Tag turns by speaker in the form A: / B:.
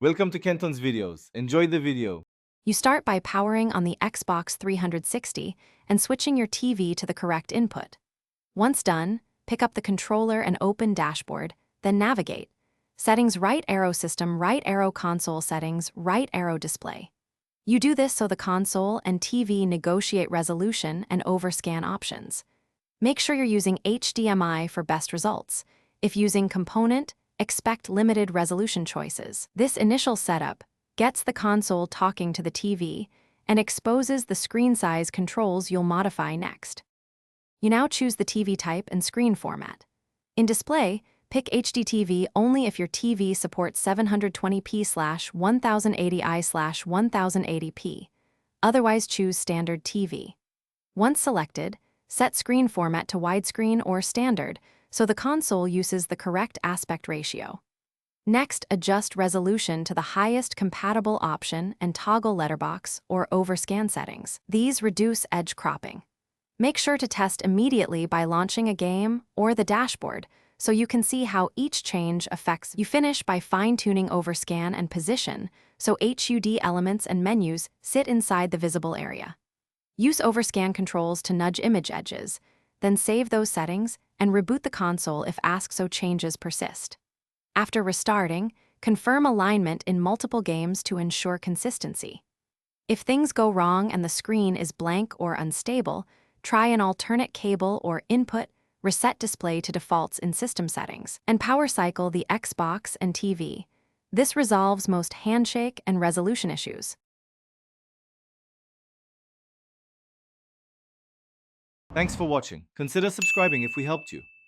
A: Welcome to Kenton's videos. Enjoy the video.
B: You start by powering on the Xbox 360 and switching your TV to the correct input. Once done, pick up the controller and open Dashboard, then navigate. Settings right arrow system, right arrow console settings, right arrow display. You do this so the console and TV negotiate resolution and overscan options. Make sure you're using HDMI for best results. If using component, expect limited resolution choices. This initial setup gets the console talking to the TV and exposes the screen size controls you'll modify next. You now choose the TV type and screen format. In display, pick HDTV only if your TV supports 720p/1080i/1080p. Otherwise, choose standard TV. Once selected, set screen format to widescreen or standard so the console uses the correct aspect ratio. Next, adjust resolution to the highest compatible option and toggle letterbox or overscan settings. These reduce edge cropping. Make sure to test immediately by launching a game or the dashboard so you can see how each change affects. You finish by fine-tuning overscan and position so HUD elements and menus sit inside the visible area. Use overscan controls to nudge image edges, then save those settings and reboot the console if so changes persist. After restarting, confirm alignment in multiple games to ensure consistency. If things go wrong and the screen is blank or unstable, try an alternate cable or input, reset display to defaults in system settings, and power cycle the Xbox and TV. This resolves most handshake and resolution issues.
A: Thanks for watching. Consider subscribing if we helped you.